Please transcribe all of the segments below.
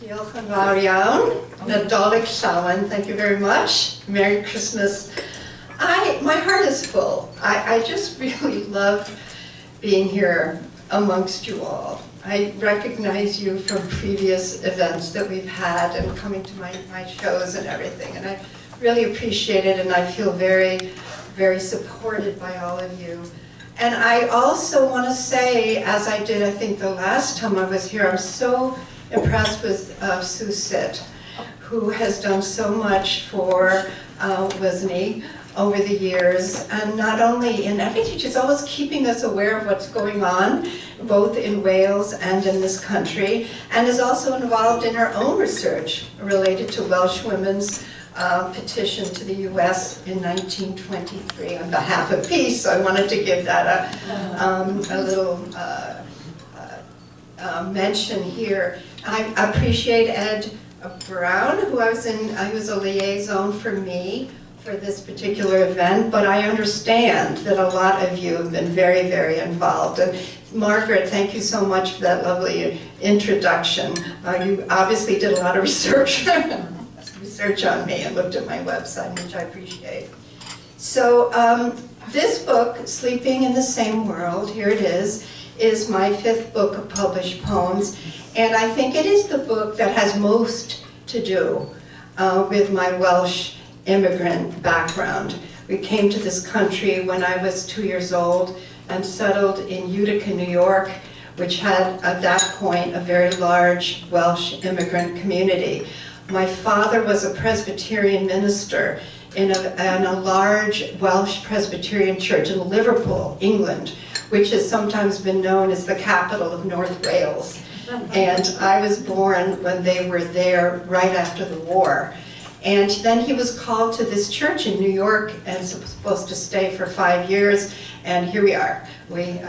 Diolch yn fawr iawn. Nadolig llawen, thank you very much. Merry Christmas. My heart is full. I just really love being here amongst you all. I recognize you from previous events that we've had and coming to my shows and everything. And I really appreciate it, and I feel very, very supported by all of you. And I also want to say, as I did I think the last time I was here, I'm so impressed with Suzette, who has done so much for WSWNE over the years, and not only in everything, she's always keeping us aware of what's going on, both in Wales and in this country, and is also involved in her own research related to Welsh women's petition to the US in 1923 on behalf of peace. So I wanted to give that a little mention here. I appreciate Ed Brown, who he was a liaison for me for this particular event, but I understand that a lot of you have been very, very involved. And Margaret, thank you so much for that lovely introduction. You obviously did a lot of research on me and looked at my website, which I appreciate. So this book, Sleeping in the Same World, here it is my 5th book of published poems, and I think it is the book that has most to do with my Welsh immigrant background. We came to this country when I was 2 years old and settled in Utica, New York, which had at that point a very large Welsh immigrant community. My father was a Presbyterian minister in a large Welsh Presbyterian church in Liverpool, England, which has sometimes been known as the capital of North Wales. And I was born when they were there right after the war. And then he was called to this church in New York and supposed to stay for 5 years, and here we are. We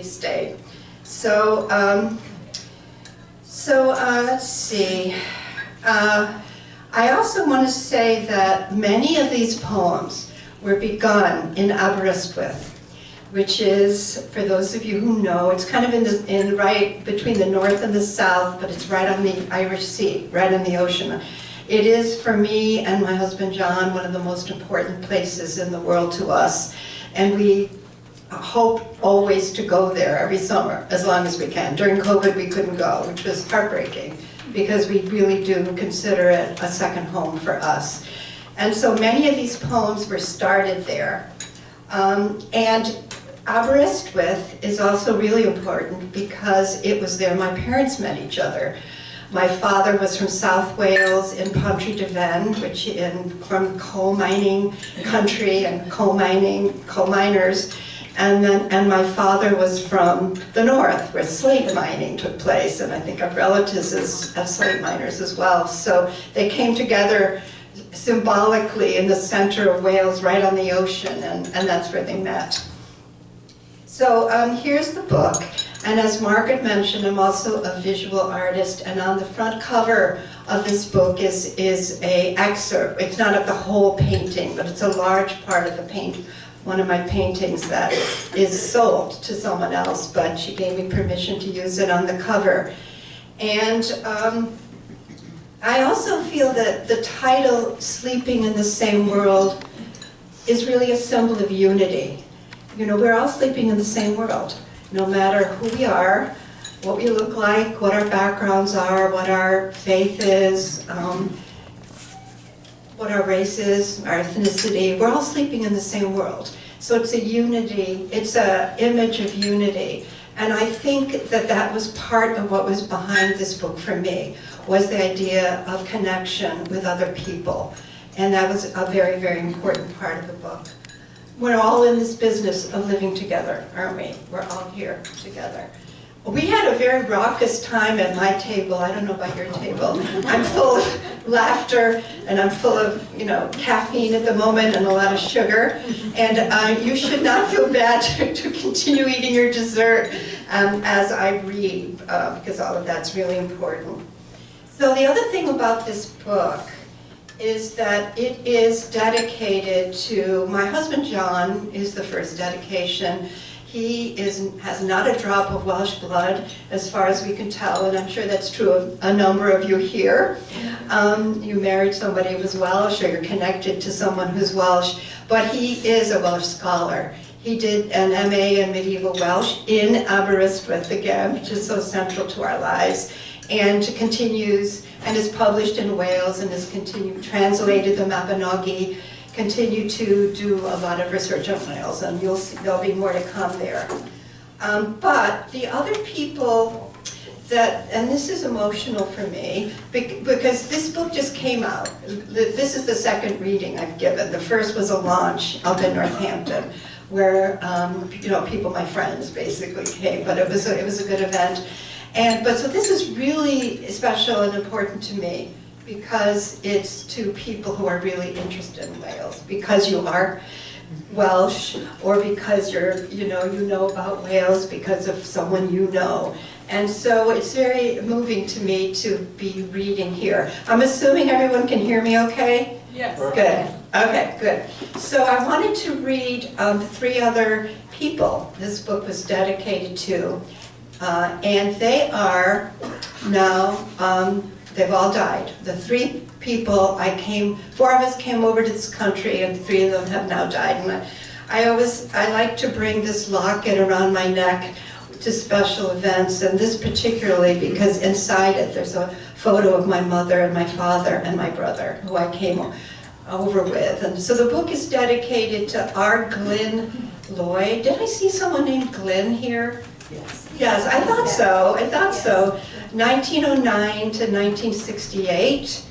stayed. So, let's see. I also want to say that many of these poems were begun in Aberystwyth, which is, for those of you who know, it's kind of right between the north and the south, but it's right on the Irish Sea, right on the ocean. It is, for me and my husband John, one of the most important places in the world to us, and we hope always to go there every summer, as long as we can. During COVID we couldn't go, which was heartbreaking, because we really do consider it a second home for us. And so many of these poems were started there. And Aberystwyth is also really important because it was there my parents met each other. My father was from South Wales in Pontrhydyfen, which from coal mining country and coal miners. And my father was from the north, where slate mining took place, and I think our relatives are slate miners as well. So they came together symbolically in the center of Wales, right on the ocean, and that's where they met. So here's the book, and as Margaret mentioned, I'm also a visual artist, and on the front cover of this book is an excerpt. It's not the whole painting, but it's a large part of the one of my paintings that is sold to someone else, but she gave me permission to use it on the cover. And I also feel that the title, Sleeping in the Same World, is really a symbol of unity. You know, we're all sleeping in the same world, no matter who we are, what we look like, what our backgrounds are, what our faith is, what our race is, our ethnicity. We're all sleeping in the same world. So it's a unity, it's an image of unity. And I think that was part of what was behind this book for me, was the idea of connection with other people. And that was a very, very important part of the book. We're all in this business of living together, aren't we? We're all here together. We had a very raucous time at my table. I don't know about your table. I'm full of laughter, and I'm full of, caffeine at the moment and a lot of sugar. And you should not feel bad to continue eating your dessert as I read, because all of that's really important. So the other thing about this book is that it is dedicated to my husband John. Is the first dedication. has not a drop of Welsh blood, as far as we can tell, and I'm sure that's true of a number of you here. You married somebody who was Welsh, or you're connected to someone who's Welsh, but he is a Welsh scholar. He did an MA in medieval Welsh in Aberystwyth again, which is so central to our lives, and continues and is published in Wales and has translated the Mabinogi, continue to do a lot of research on Wales, and you'll see there'll be more to come there. But the other people and this is emotional for me, because this book just came out. This is the second reading I've given. The first was a launch up in Northampton, where people, my friends, basically came, but it was a good event. So this is really special and important to me, because it's to people who are really interested in Wales, because you are Welsh, or because you know about Wales because of someone you know. And so it's very moving to me to be reading here. I'm assuming everyone can hear me okay? Yes. Good. Okay, good. So I wanted to read the three other people this book was dedicated to. And they are now, they've all died. The three people four of us came over to this country, and three of them have now died. And I like to bring this locket around my neck to special events, and this particularly because inside it there's a photo of my mother and my father and my brother, who I came over with. And so the book is dedicated to R. Glyn Lloyd. Did I see someone named Glyn here? Yes. Yes, I thought so. I thought so. 1909 to 1968.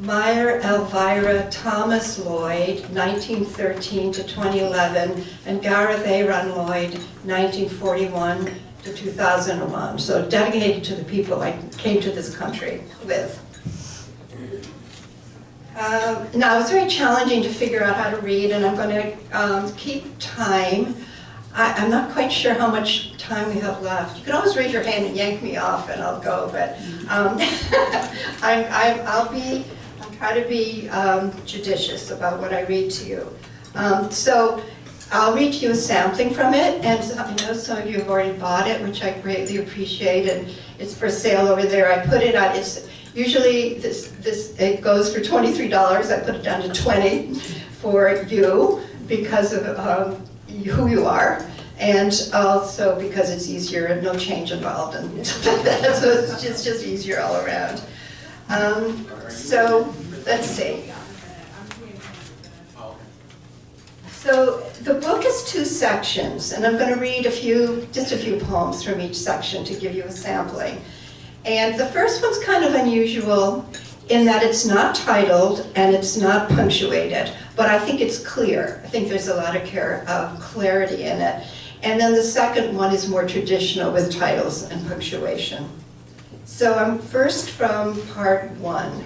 Meyer Elvira Thomas Lloyd, 1913 to 2011, and Gareth Aaron Lloyd, 1941 to 2001. So dedicated to the people I came to this country with. Now, it's very challenging to figure out how to read, and I'm going to keep time. I'm not quite sure how much time we have left. You can always raise your hand and yank me off, and I'll go. But I'll try to be judicious about what I read to you. So I'll read to you a sampling from it, and I know some of you have already bought it, which I greatly appreciate, and it's for sale over there. I put it on. It's usually it goes for $23. I put it down to $20 for you because of who you are, and also because it's easier and no change involved, and so it's just easier all around. So let's see. So the book is two sections, and I'm going to read just a few poems from each section to give you a sampling. And the first one's kind of unusual in that it's not titled and it's not punctuated, but I think it's clear. I think there's a lot of clarity in it. And then the second one is more traditional with titles and punctuation. So I'm first from part one.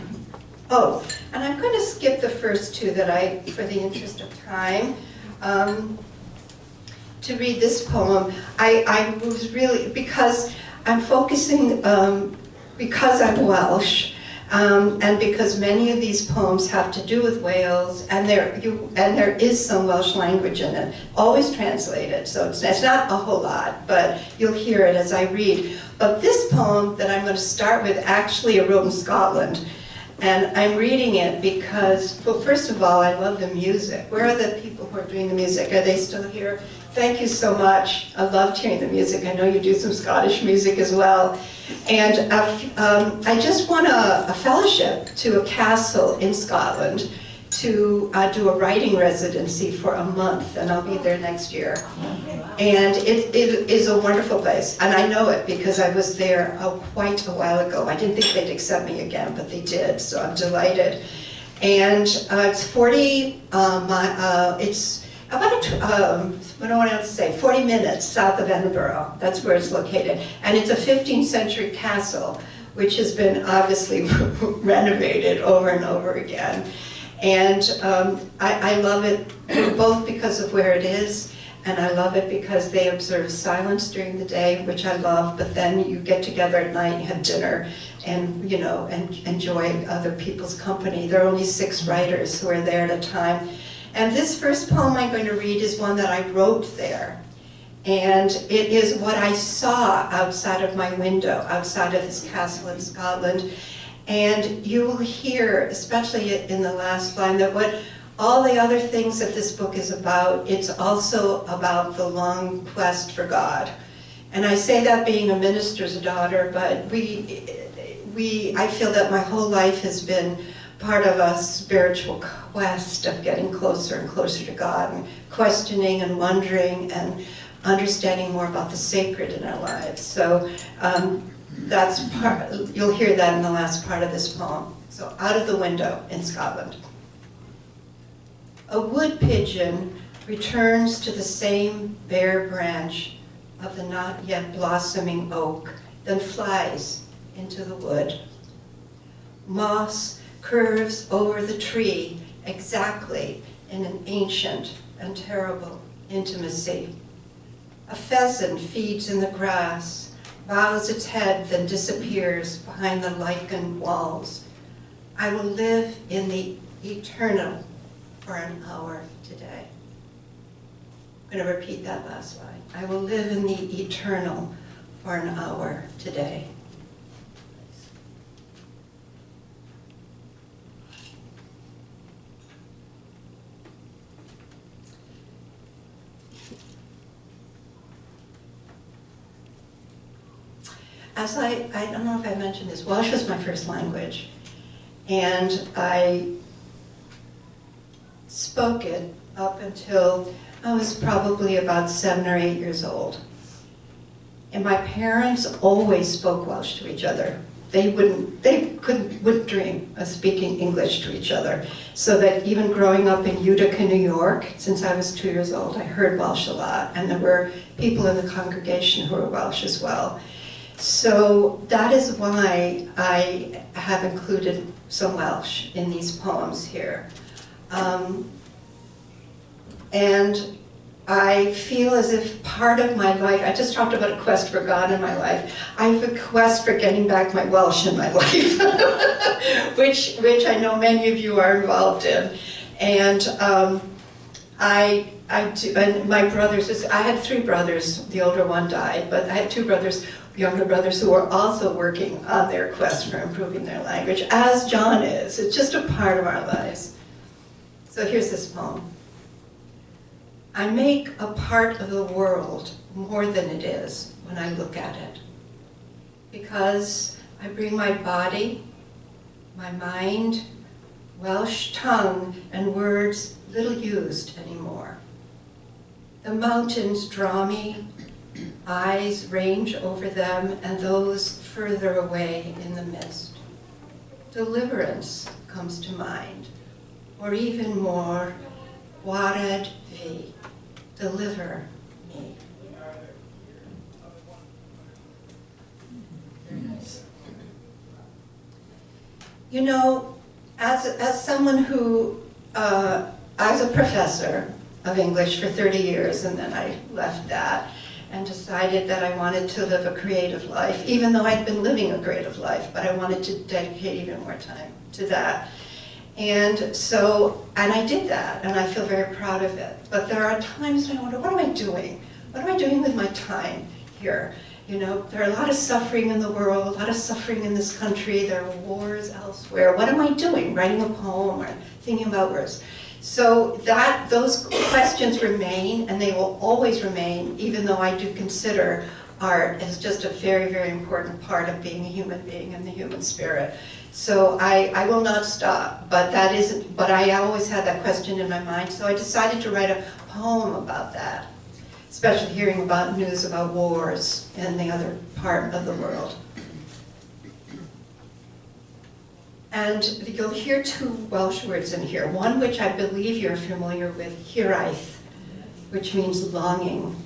Oh, and I'm going to skip the first two for the interest of time, to read this poem. I was really, because I'm focusing, because I'm Welsh, and because many of these poems have to do with Wales, and there is some Welsh language in it, always translated, so it's not a whole lot, but you'll hear it as I read. But this poem that I'm going to start with actually I wrote in Scotland, and I'm reading it because, well, first of all, I love the music. Where are the people who are doing the music? Are they still here? Thank you so much. I loved hearing the music. I know you do some Scottish music as well. And I just won a fellowship to a castle in Scotland to do a writing residency for a month, and I'll be there next year. And it is a wonderful place, and I know it because I was there quite a while ago. I didn't think they'd accept me again, but they did, so I'm delighted. And it's 40 what do I want to say, 40 minutes south of Edinburgh. That's where it's located. And it's a 15th century castle, which has been obviously renovated over and over again. And I love it both because of where it is, and I love it because they observe silence during the day, which I love, but then you get together at night, you have dinner, and and enjoy other people's company. There are only 6 writers who are there at a time. And this first poem I'm going to read is one that I wrote there. And it is what I saw outside of my window, outside of this castle in Scotland. And you will hear, especially in the last line, that what all the other things that this book is about, it's also about the long quest for God. And I say that being a minister's daughter, but I feel that my whole life has been part of a spiritual quest of getting closer and closer to God, and questioning and wondering and understanding more about the sacred in our lives. So that's part, you'll hear that in the last part of this poem. So, out of the window in Scotland. A wood pigeon returns to the same bare branch of the not yet blossoming oak, then flies into the wood. Moss curves over the tree exactly in an ancient and terrible intimacy. A pheasant feeds in the grass, bows its head, then disappears behind the lichened walls. I will live in the eternal for an hour today. I'm going to repeat that last line. I will live in the eternal for an hour today. As I don't know if I mentioned this, Welsh was my first language, and I spoke it up until I was probably about 7 or 8 years old. And my parents always spoke Welsh to each other. They wouldn't dream of speaking English to each other. So that even growing up in Utica, New York, since I was 2 years old, I heard Welsh a lot, and there were people in the congregation who were Welsh as well. So that is why I have included some Welsh in these poems here. And I feel as if part of my life, I just talked about a quest for God in my life. I have a quest for getting back my Welsh in my life, which I know many of you are involved in. And I do, and my brothers, I had 3 brothers, the older one died, but I had 2 brothers, younger brothers, who are also working on their quest for improving their language, as John is. It's just a part of our lives. So here's this poem. I make a part of the world more than it is when I look at it, because I bring my body, my mind, Welsh tongue, and words little used anymore. The mountains draw me, eyes range over them, and those further away in the mist. Deliverance comes to mind, or even more, wared fi, deliver me. Very nice. You know, as someone who, I was a professor of English for 30 years, and then I left that and decided that I wanted to live a creative life, even though I'd been living a creative life, but I wanted to dedicate even more time to that. And so, and I did that, and I feel very proud of it. But there are times when I wonder, what am I doing? What am I doing with my time here? You know, there are a lot of suffering in the world, a lot of suffering in this country, there are wars elsewhere. What am I doing? Writing a poem or thinking about words? So those questions remain, and they will always remain, even though I do consider art as just a very, very important part of being a human being and the human spirit. So I will not stop, but I always had that question in my mind, so I decided to write a poem about that, especially hearing about news about wars in the other part of the world. And you'll hear 2 Welsh words in here, one which I believe you're familiar with, hiraeth, which means longing.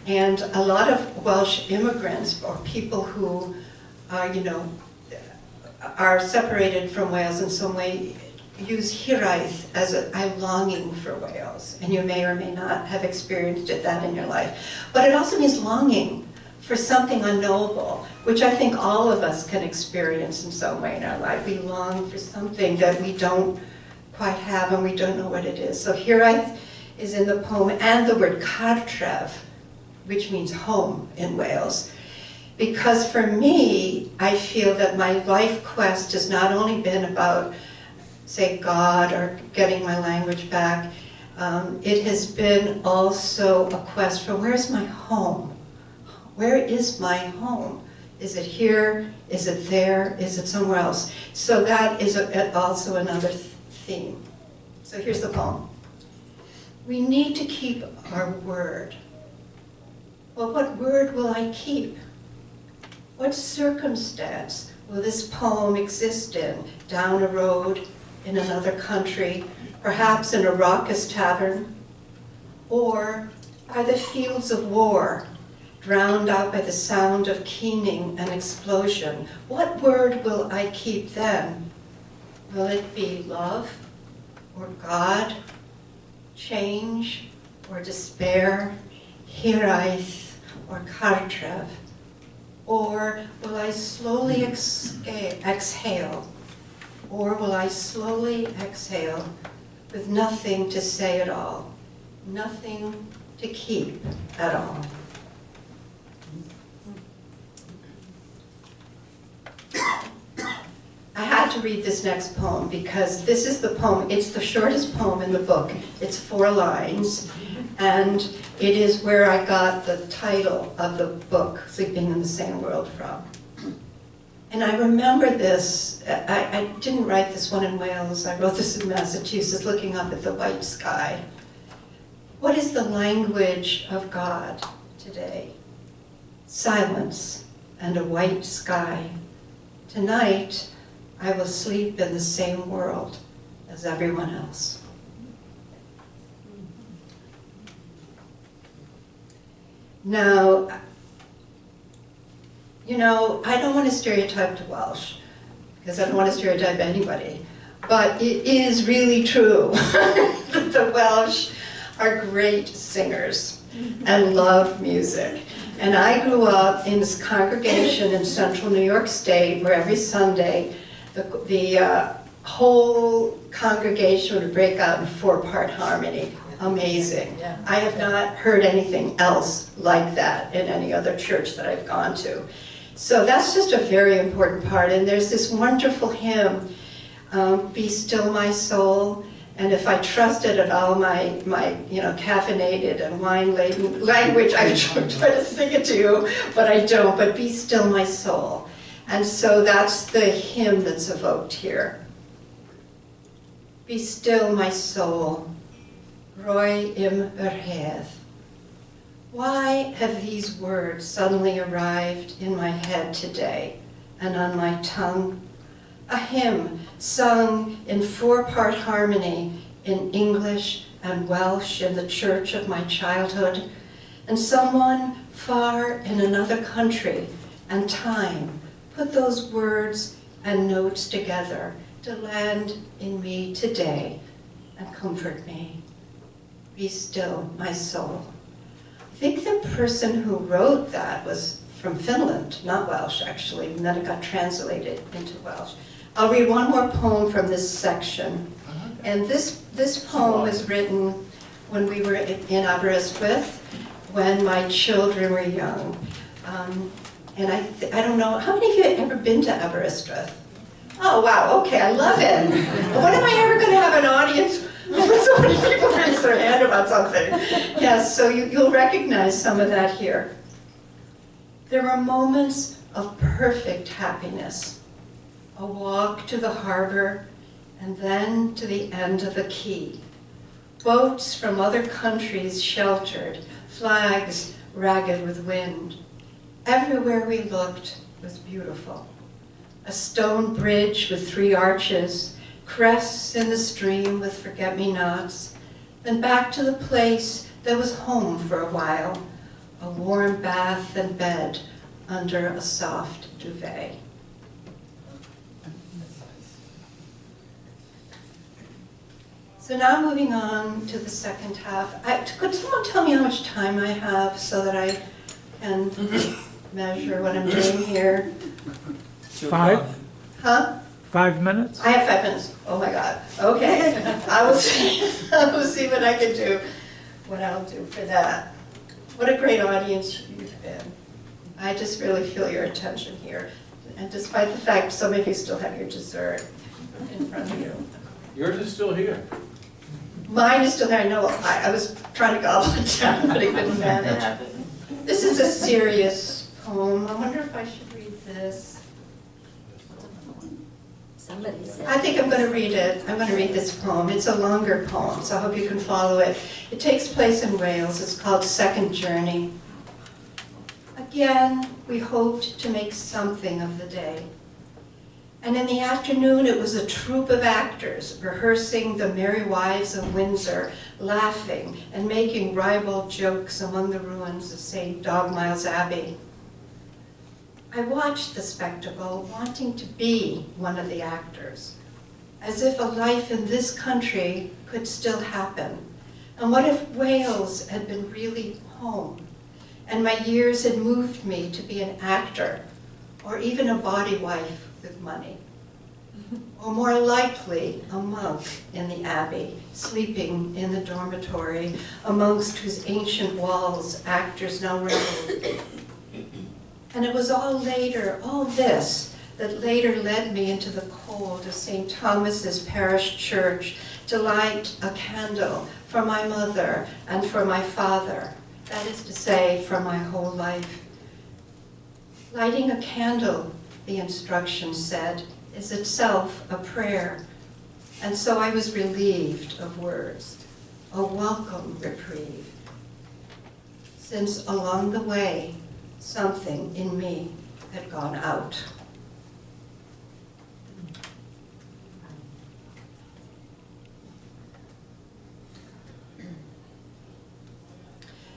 And a lot of Welsh immigrants, or people who are separated from Wales in some way, use hiraeth as I'm longing for Wales. And you may or may not have experienced that in your life. But it also means longing for something unknowable, which I think all of us can experience in some way in our life. We long for something that we don't quite have and we don't know what it is. So hiraeth is in the poem, and the word cartref, which means home in Wales. Because for me, I feel that my life quest has not only been about, say, God or getting my language back, it has been also a quest for where's my home? Where is my home? Is it here? Is it there? Is it somewhere else? So that is also another theme. So here's the poem. We need to keep our word. Well, what word will I keep? What circumstance will this poem exist in? Down a road, in another country, perhaps in a raucous tavern? Or by the fields of war, drowned out by the sound of keening and explosion? What word will I keep then? Will it be love, or God, change, or despair, hiraeth, or cartref? Or will I slowly exhale? Or will I slowly exhale with nothing to say at all, nothing to keep at all? I had to read this next poem because this is the poem, it's the shortest poem in the book. It's 4 lines, and it is where I got the title of the book, Sleeping in the Same World, from. And I remember this, I didn't write this one in Wales, I wrote this in Massachusetts, looking up at the white sky. What is the language of God today? Silence and a white sky. Tonight, I will sleep in the same world as everyone else. Now, you know, I don't want to stereotype the Welsh, because I don't want to stereotype anybody, but it is really true that the Welsh are great singers and love music. And I grew up in this congregation in central New York State where every Sunday the whole congregation would break out in 4-part harmony. Amazing. Yeah. I have not heard anything else like that in any other church that I've gone to. So that's just a very important part. And there's this wonderful hymn, Be Still My Soul. And if I trusted at all my caffeinated and wine-laden language, I would try to sing it to you, but I don't. But be still my soul. And so that's the hymn that's evoked here. Be still my soul, roi im yrhedd. Why have these words suddenly arrived in my head today and on my tongue? A hymn sung in 4-part harmony in English and Welsh in the church of my childhood, and someone far in another country and time put those words and notes together to land in me today and comfort me. Be still, my soul. I think the person who wrote that was from Finland, not Welsh actually, and then it got translated into Welsh. I'll read one more poem from this section. And this poem was written when we were in Aberystwyth, when my children were young. And I don't know, how many of you have ever been to Aberystwyth? Oh wow, okay, I love it. When am I ever going to have an audience when so many people raise their hand about something? Yes, so you'll recognize some of that here. There are moments of perfect happiness. A walk to the harbor, and then to the end of the quay. Boats from other countries sheltered, flags ragged with wind. Everywhere we looked was beautiful. A stone bridge with 3 arches, crests in the stream with forget-me-nots, then back to the place that was home for a while, a warm bath and bed under a soft duvet. So now moving on to the second half. Could someone tell me how much time I have so that I can measure what I'm doing here? 5? Huh? 5 minutes? I have 5 minutes. Oh my God. Okay. I will see what I can do, what I'll do for that. What a great audience you've been. I just really feel your attention here. And despite the fact some of you still have your dessert in front of you. Yours is still here. Mine is still there. I know I was trying to gobble it down, but I couldn't manage. This is a serious poem. I wonder if I should read this. Somebody said. I think I'm going to read it. I'm going to read this poem. It's a longer poem, so I hope you can follow it. It takes place in Wales. It's called Second Journey. Again, we hoped to make something of the day. And in the afternoon, it was a troupe of actors rehearsing The Merry Wives of Windsor, laughing and making ribald jokes among the ruins of St. Dogmael's Abbey. I watched the spectacle, wanting to be one of the actors, as if a life in this country could still happen. And what if Wales had been really home, and my years had moved me to be an actor, or even a body wife with money, or more likely a monk in the abbey, sleeping in the dormitory amongst whose ancient walls actors now reveled. And it was all this, that later led me into the cold of St. Thomas's Parish Church to light a candle for my mother and for my father, that is to say, for my whole life. Lighting a candle, the instruction said, is itself a prayer. And so I was relieved of words, a welcome reprieve, since along the way, something in me had gone out.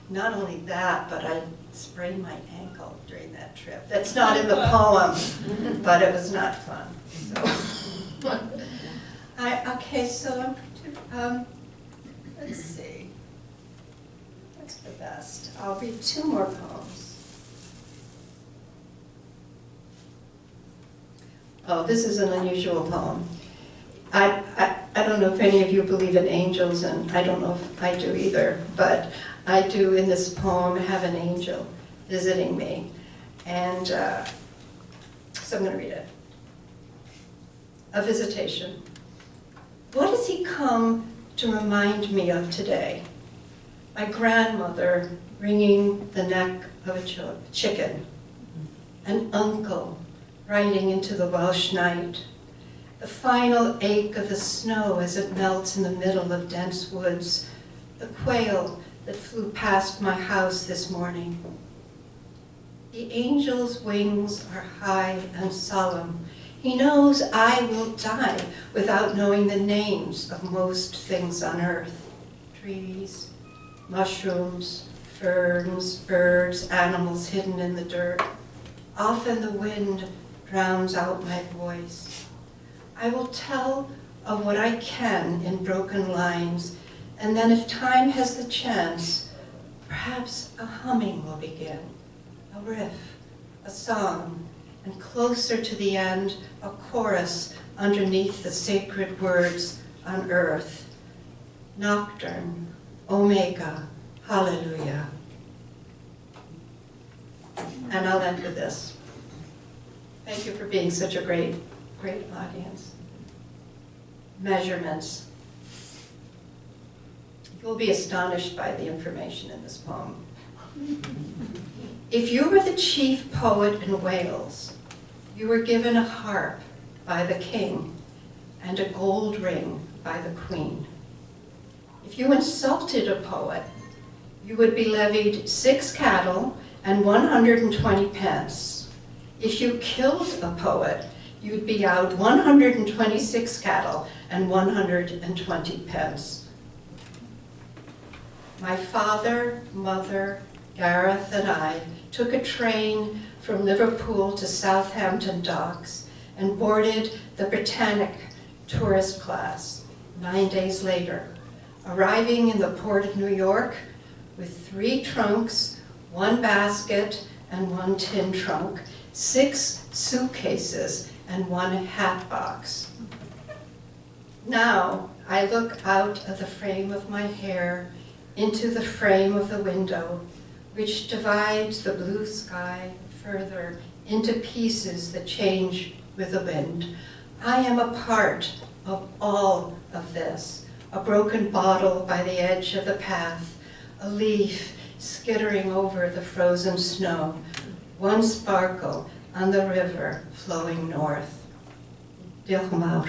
Not only that, but I sprained my ankle during that trip. That's not in the poem, but it was not fun. So, okay, so let's see. What's the best? I'll read two more poems. Oh, this is an unusual poem. I don't know if any of you believe in angels, and I don't know if I do either, but I do in this poem have an angel visiting me. And so I'm going to read it. A visitation. What has he come to remind me of today? My grandmother wringing the neck of a chicken. An uncle riding into the Welsh night. The final ache of the snow as it melts in the middle of dense woods. The quail that flew past my house this morning. The angel's wings are high and solemn. He knows I will die without knowing the names of most things on earth. Trees, mushrooms, ferns, birds, animals hidden in the dirt. Often the wind drowns out my voice. I will tell of what I can in broken lines, and then if time has the chance, perhaps a humming will begin, a riff, a song, and closer to the end, a chorus underneath the sacred words on earth. Nocturne, Omega, Hallelujah. And I'll end with this. Thank you for being such a great audience. Measurements. You will be astonished by the information in this poem. If you were the chief poet in Wales, you were given a harp by the king and a gold ring by the queen. If you insulted a poet, you would be levied 6 cattle and 120 pence. If you killed a poet, you'd be out 126 cattle and 120 pence. My father, mother, Gareth, and I took a train from Liverpool to Southampton docks and boarded the Britannic tourist class 9 days later, arriving in the port of New York with 3 trunks, 1 basket and 1 tin trunk, 6 suitcases, and 1 hat box. Now I look out of the frame of my hair into the frame of the window, which divides the blue sky further into pieces that change with the wind. I am a part of all of this, a broken bottle by the edge of the path, a leaf skittering over the frozen snow, one sparkle on the river flowing north. Diolch yn fawr.